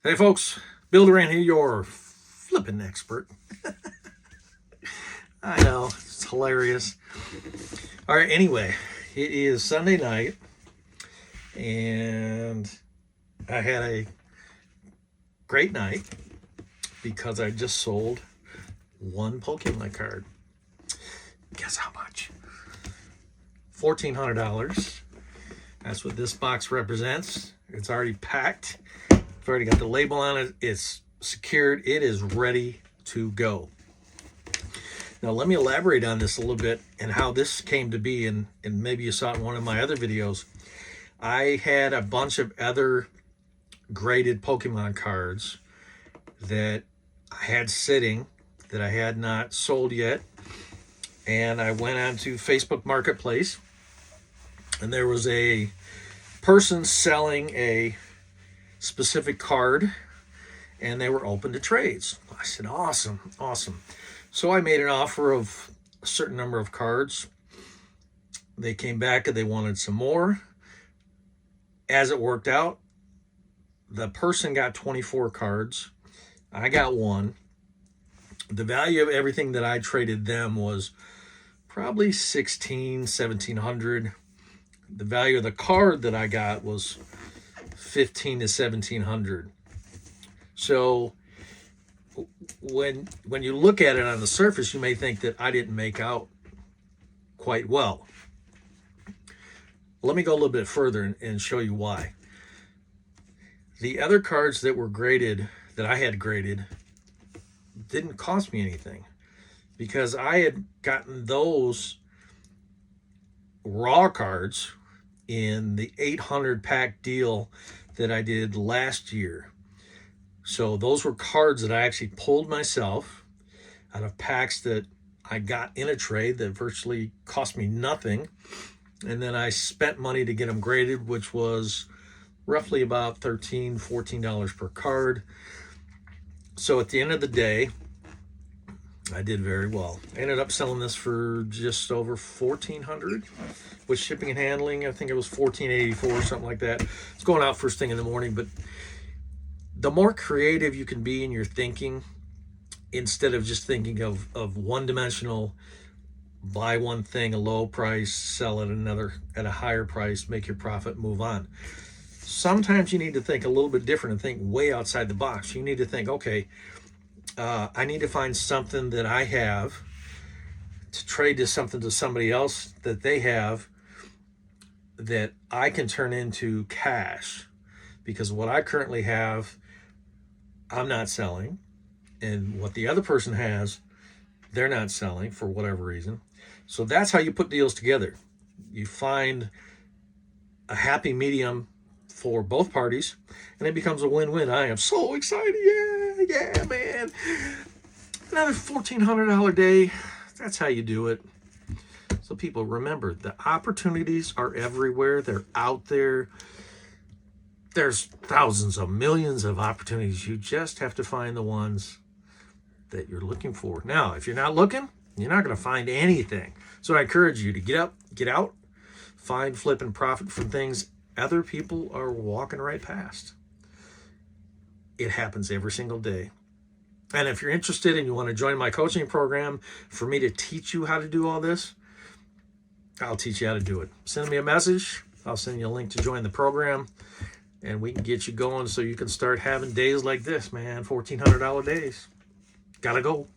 Hey folks, Bill Durand here, your flipping expert. I know, it's hilarious. All right, anyway, it is Sunday night, and I had a great night because I just sold one Pokemon card. Guess how much? $1,400. That's what this box represents. It's already packed. I've already got the label on it. It's secured. It is ready to go. Now, let me elaborate on this a little bit and how this came to be, and maybe you saw it in one of my other videos. I had a bunch of other graded Pokemon cards that I had sitting that I had not sold yet, and I went onto Facebook Marketplace, and there was a person selling a specific card, and they were open to trades. I said, awesome. So I made an offer of a certain number of cards. They came back and they wanted some more. As it worked out, the person got 24 cards. I got one. The value of everything that I traded them was probably $1,700. The value of the card that I got was $1,500 to $1,700. So when you look at it on the surface, you may think that I didn't make out quite well. Let me go a little bit further and show you why. The other cards that were graded, that I had graded, didn't cost me anything because I had gotten those raw cards in the 800 pack deal that I did last year. So those were cards that I actually pulled myself out of packs that I got in a trade that virtually cost me nothing. And then I spent money to get them graded, which was roughly about $13, $14 per card. So at the end of the day, I did very well. I ended up selling this for just over $1,400 with shipping and handling. I think it was $1,484 or something like that. It's going out first thing in the morning, but the more creative you can be in your thinking, instead of just thinking of one-dimensional, buy one thing, a low price, sell it another at a higher price, make your profit, move on. Sometimes you need to think a little bit different and think way outside the box. You need to think, okay, I need to find something that I have to trade to something to somebody else that they have that I can turn into cash, because what I currently have, I'm not selling, and what the other person has, they're not selling for whatever reason. So that's how you put deals together. You find a happy medium for both parties, and it becomes a win-win. I am so excited. Yeah, man. Another $1,400 day. That's how you do it. So people, remember, the opportunities are everywhere. They're out there. There's thousands of millions of opportunities. You just have to find the ones that you're looking for. Now, if you're not looking, you're not going to find anything. So I encourage you to get up, get out, find, flip, and profit from things other people are walking right past. It happens every single day. And if you're interested and you want to join my coaching program for me to teach you how to do all this, I'll teach you how to do it. Send me a message. I'll send you a link to join the program, and we can get you going so you can start having days like this, man. $1,400 days. Gotta go.